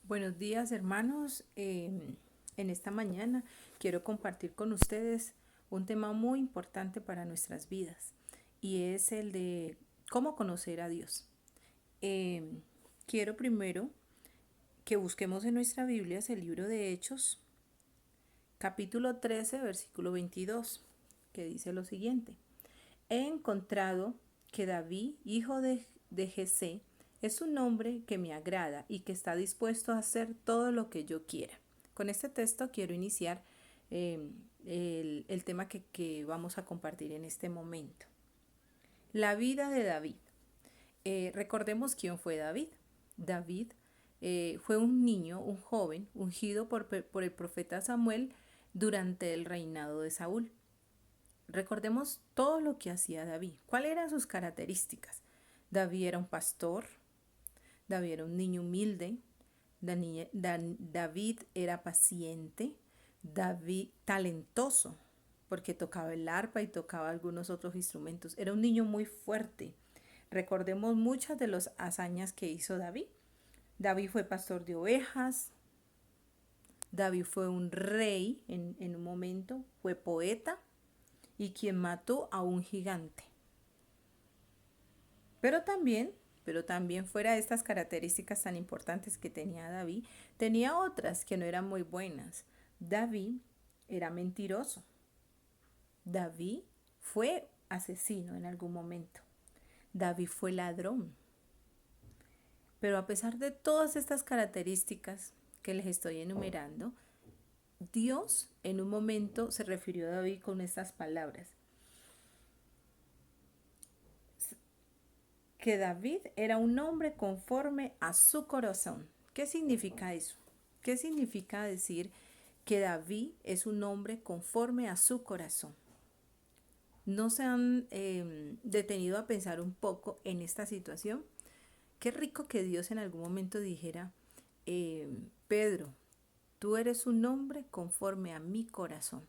Buenos días, hermanos. En esta mañana quiero compartir con ustedes un tema muy importante para nuestras vidas y es el de cómo conocer a Dios. Quiero primero que busquemos en nuestra Biblia el libro de Hechos, capítulo 13, versículo 22, que dice lo siguiente. He encontrado que David, hijo de Jesé, es un hombre que me agrada y que está dispuesto a hacer todo lo que yo quiera. Con este texto quiero iniciar el tema que vamos a compartir en este momento. La vida de David. Recordemos quién fue David. David fue un niño, un joven, ungido por el profeta Samuel durante el reinado de Saúl. Recordemos todo lo que hacía David. ¿Cuáles eran sus características? David era un pastor, David era un niño humilde, David era paciente, David talentoso, porque tocaba el arpa y tocaba algunos otros instrumentos. Era un niño muy fuerte. Recordemos muchas de las hazañas que hizo David. David fue pastor de ovejas, David fue un rey en un momento, fue poeta y quien mató a un gigante. Pero también, pero también fuera de estas características tan importantes que tenía David, tenía otras que no eran muy buenas. David era mentiroso. David fue asesino en algún momento. David fue ladrón. Pero a pesar de todas estas características que les estoy enumerando, Dios en un momento se refirió a David con estas palabras. Que David era un hombre conforme a su corazón. ¿Qué significa eso? ¿Qué significa decir que David es un hombre conforme a su corazón? ¿No se han detenido a pensar un poco en esta situación? Qué rico que Dios en algún momento dijera, Pedro, tú eres un hombre conforme a mi corazón.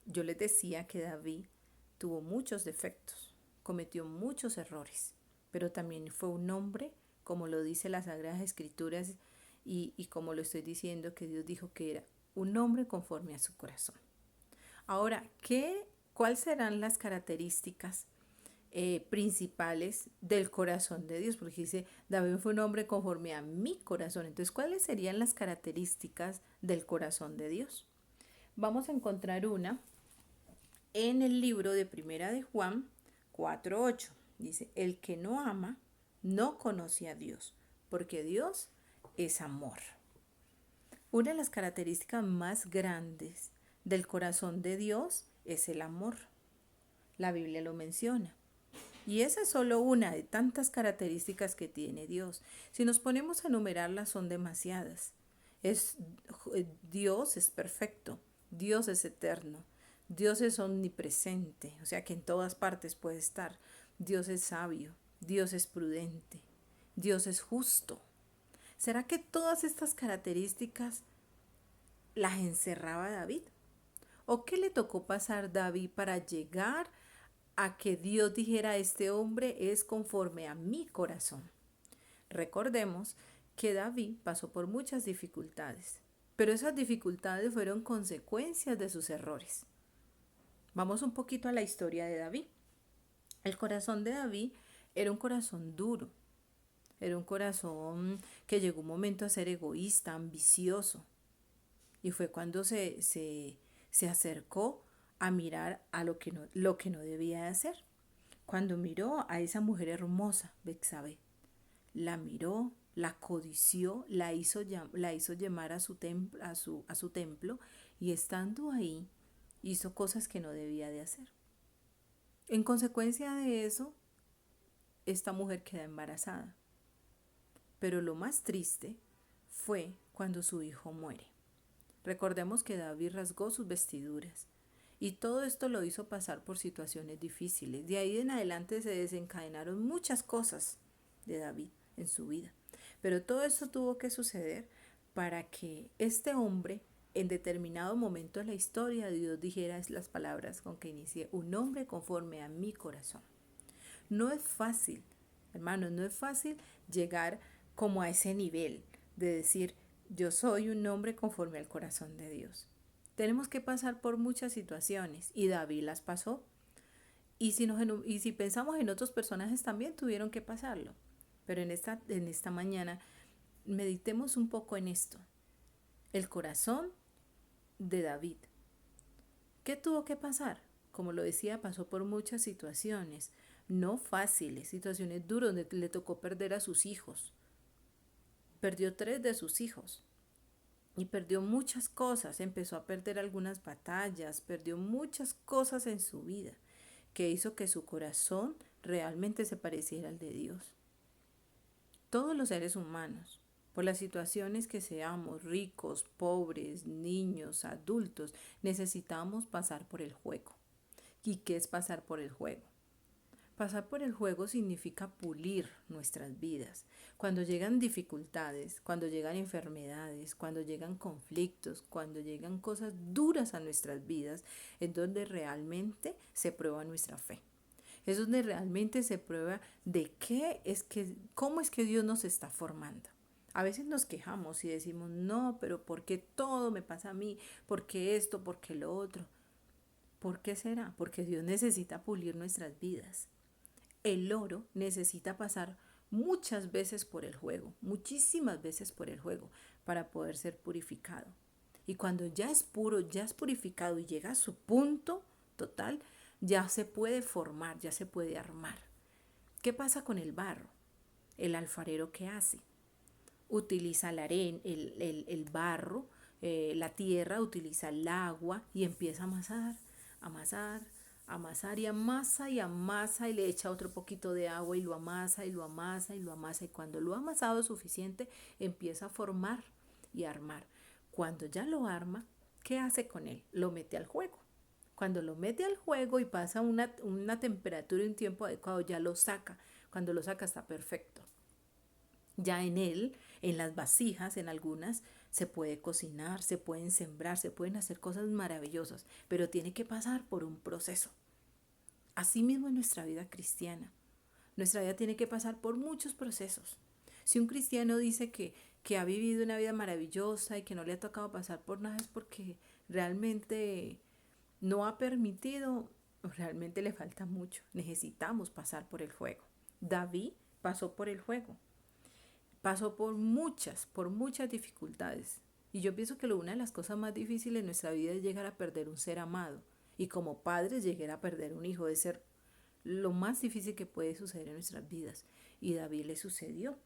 Yo les decía que David tuvo muchos defectos, cometió muchos errores, pero también fue un hombre, como lo dice las Sagradas Escrituras y como lo estoy diciendo, que Dios dijo que era un hombre conforme a su corazón. Ahora, ¿cuáles serán las características principales del corazón de Dios? Porque dice, David fue un hombre conforme a mi corazón. Entonces, ¿cuáles serían las características del corazón de Dios? Vamos a encontrar una en el libro de Primera de Juan 4:8. Dice, el que no ama no conoce a Dios, porque Dios es amor. Una de las características más grandes del corazón de Dios es el amor. La Biblia lo menciona. Y esa es solo una de tantas características que tiene Dios. Si nos ponemos a enumerarlas son demasiadas. Dios es perfecto, Dios es eterno, Dios es omnipresente, o sea que en todas partes puede estar. Dios es sabio, Dios es prudente, Dios es justo. ¿Será que todas estas características las encerraba David? ¿O qué le tocó pasar David para llegar a que Dios dijera, este hombre es conforme a mi corazón? Recordemos que David pasó por muchas dificultades, pero esas dificultades fueron consecuencias de sus errores. Vamos un poquito a la historia de David. El corazón de David era un corazón duro, era un corazón que llegó un momento a ser egoísta, ambicioso, y fue cuando se acercó a mirar a lo que no debía de hacer. Cuando miró a esa mujer hermosa, Betsabé, la miró, la codició, la hizo llamar a su templo y estando ahí hizo cosas que no debía de hacer. En consecuencia de eso, esta mujer queda embarazada. Pero lo más triste fue cuando su hijo muere. Recordemos que David rasgó sus vestiduras y todo esto lo hizo pasar por situaciones difíciles. De ahí en adelante se desencadenaron muchas cosas de David en su vida. Pero todo esto tuvo que suceder para que este hombre, en determinado momento de la historia, Dios dijera las palabras con que inicié, un hombre conforme a mi corazón. No es fácil, hermanos, no es fácil llegar como a ese nivel de decir, yo soy un hombre conforme al corazón de Dios. Tenemos que pasar por muchas situaciones y David las pasó. Y si pensamos en otros personajes también tuvieron que pasarlo. Pero en esta mañana meditemos un poco en esto. El corazón de David. ¿Qué tuvo que pasar? Como lo decía, pasó por muchas situaciones, no fáciles, situaciones duras donde le tocó perder a sus hijos. Perdió 3 de sus hijos y perdió muchas cosas, empezó a perder algunas batallas, perdió muchas cosas en su vida, que hizo que su corazón realmente se pareciera al de Dios. Todos los seres humanos, por las situaciones que seamos, ricos, pobres, niños, adultos, necesitamos pasar por el juego. ¿Y qué es pasar por el juego? Pasar por el juego significa pulir nuestras vidas. Cuando llegan dificultades, cuando llegan enfermedades, cuando llegan conflictos, cuando llegan cosas duras a nuestras vidas, es donde realmente se prueba nuestra fe. Es donde realmente se prueba cómo es que Dios nos está formando. A veces nos quejamos y decimos, no, pero ¿por qué todo me pasa a mí? ¿Por qué esto? ¿Por qué lo otro? ¿Por qué será? Porque Dios necesita pulir nuestras vidas. El oro necesita pasar muchas veces por el juego, muchísimas veces por el juego, para poder ser purificado. Y cuando ya es puro, ya es purificado y llega a su punto total, ya se puede formar, ya se puede armar. ¿Qué pasa con el barro? El alfarero, ¿qué hace? Utiliza la arena, el barro, la tierra, utiliza el agua y empieza a amasar, amasar, amasar y amasa y le echa otro poquito de agua y lo amasa y lo amasa y lo amasa y cuando lo ha amasado suficiente empieza a formar y a armar. Cuando ya lo arma, ¿qué hace con él? Lo mete al juego. Cuando lo mete al juego y pasa una temperatura y un tiempo adecuado, ya lo saca. Cuando lo saca está perfecto. Ya en él, en las vasijas, en algunas, se puede cocinar, se pueden sembrar, se pueden hacer cosas maravillosas, pero tiene que pasar por un proceso. Asimismo en nuestra vida cristiana. Nuestra vida tiene que pasar por muchos procesos. Si un cristiano dice que ha vivido una vida maravillosa y que no le ha tocado pasar por nada es porque realmente no ha permitido, realmente le falta mucho. Necesitamos pasar por el fuego. David pasó por el fuego. Pasó por muchas dificultades. Y yo pienso que una de las cosas más difíciles en nuestra vida es llegar a perder un ser amado. Y como padres llegar a perder un hijo, de ser lo más difícil que puede suceder en nuestras vidas. Y David le sucedió.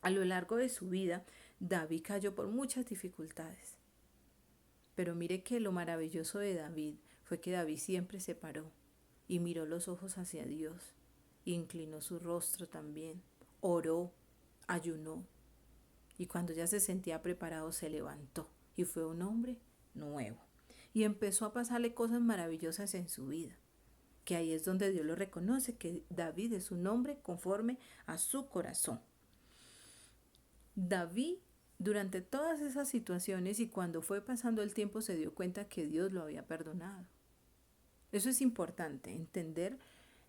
A lo largo de su vida, David cayó por muchas dificultades. Pero mire que lo maravilloso de David fue que David siempre se paró y miró los ojos hacia Dios. Inclinó su rostro también. Oró, ayunó. Y cuando ya se sentía preparado, se levantó y fue un hombre nuevo. Y empezó a pasarle cosas maravillosas en su vida. Que ahí es donde Dios lo reconoce, que David es un hombre conforme a su corazón. David, durante todas esas situaciones y cuando fue pasando el tiempo, se dio cuenta que Dios lo había perdonado. Eso es importante, entender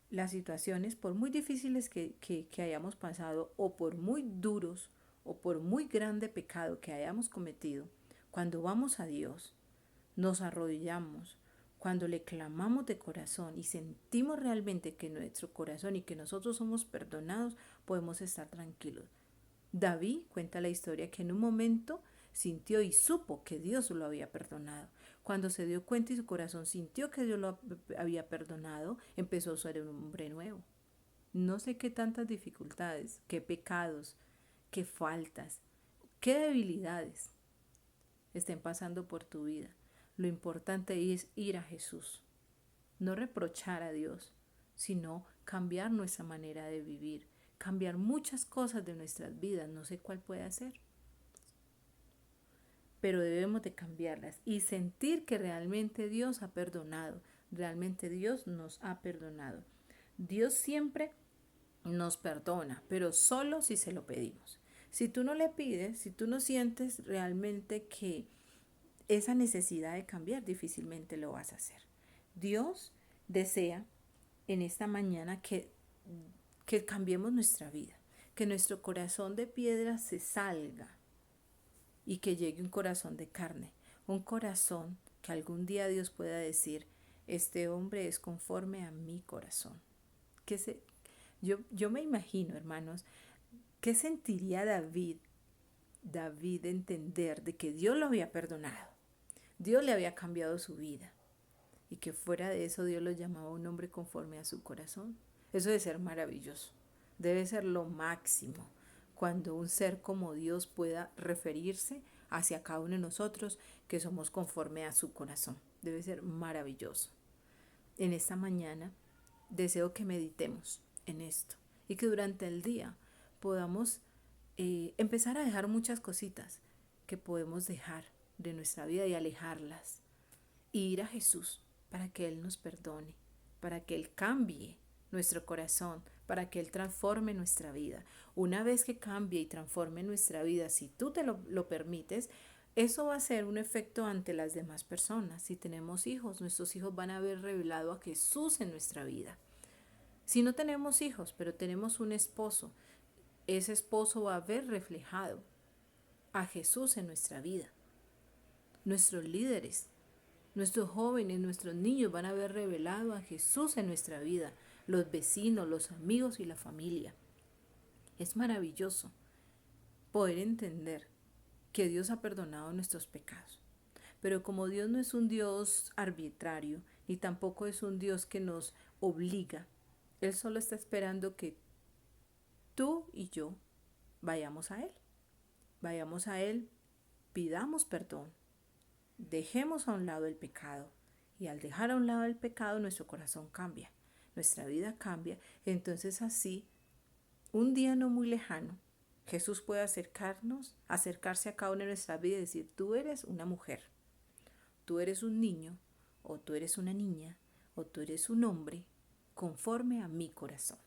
las situaciones, por muy difíciles que hayamos pasado o por muy duros o por muy grande pecado que hayamos cometido, cuando vamos a Dios, nos arrodillamos, cuando le clamamos de corazón y sentimos realmente que nuestro corazón y que nosotros somos perdonados, podemos estar tranquilos. David cuenta la historia que en un momento sintió y supo que Dios lo había perdonado. Cuando se dio cuenta y su corazón sintió que Dios lo había perdonado, empezó a ser un hombre nuevo. No sé qué tantas dificultades, qué pecados, qué faltas, qué debilidades estén pasando por tu vida. Lo importante es ir a Jesús, no reprochar a Dios, sino cambiar nuestra manera de vivir, cambiar muchas cosas de nuestras vidas, no sé cuál puede ser, pero debemos de cambiarlas y sentir que realmente Dios ha perdonado, realmente Dios nos ha perdonado. Dios siempre nos perdona, pero solo si se lo pedimos. Si tú no le pides, si tú no sientes realmente que esa necesidad de cambiar, difícilmente lo vas a hacer. Dios desea en esta mañana que cambiemos nuestra vida, que nuestro corazón de piedra se salga y que llegue un corazón de carne, un corazón que algún día Dios pueda decir, este hombre es conforme a mi corazón. Yo me imagino, hermanos, ¿qué sentiría David entender de que Dios lo había perdonado? Dios le había cambiado su vida y que fuera de eso Dios lo llamaba un hombre conforme a su corazón. Eso debe ser maravilloso, debe ser lo máximo cuando un ser como Dios pueda referirse hacia cada uno de nosotros que somos conforme a su corazón. Debe ser maravilloso. En esta mañana deseo que meditemos en esto y que durante el día podamos empezar a dejar muchas cositas que podemos dejar de nuestra vida y alejarlas y ir a Jesús para que Él nos perdone, para que Él cambie nuestro corazón, para que Él transforme nuestra vida. Una vez que cambie y transforme nuestra vida, si tú te lo permites, eso va a ser un efecto ante las demás personas. Si tenemos hijos, nuestros hijos van a haber revelado a Jesús en nuestra vida. Si no tenemos hijos, pero tenemos un esposo, ese esposo va a ver reflejado a Jesús en nuestra vida. Nuestros líderes, nuestros jóvenes, nuestros niños van a ver revelado a Jesús en nuestra vida. Los vecinos, los amigos y la familia. Es maravilloso poder entender que Dios ha perdonado nuestros pecados. Pero como Dios no es un Dios arbitrario, ni tampoco es un Dios que nos obliga, Él solo está esperando que tú y yo vayamos a Él. Vayamos a Él, pidamos perdón, dejemos a un lado el pecado. Y al dejar a un lado el pecado, nuestro corazón cambia, nuestra vida cambia. Entonces así, un día no muy lejano, Jesús puede acercarse a cada una de nuestras vidas y decir, tú eres una mujer, tú eres un niño, o tú eres una niña, o tú eres un hombre, conforme a mi corazón.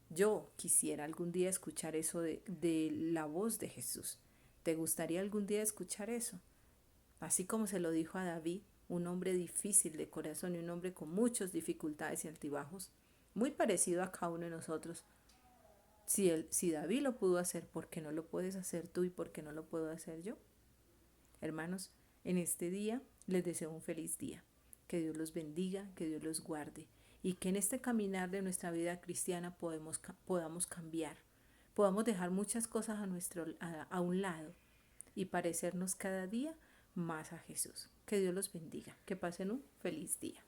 Yo quisiera algún día escuchar eso de la voz de Jesús. ¿Te gustaría algún día escuchar eso? Así como se lo dijo a David, un hombre difícil de corazón y un hombre con muchas dificultades y altibajos, muy parecido a cada uno de nosotros. Si David lo pudo hacer, ¿por qué no lo puedes hacer tú y por qué no lo puedo hacer yo? Hermanos, en este día les deseo un feliz día. Que Dios los bendiga, que Dios los guarde y que en este caminar de nuestra vida cristiana podamos cambiar, podamos dejar muchas cosas a un lado y parecernos cada día más a Jesús. Que Dios los bendiga, que pasen un feliz día.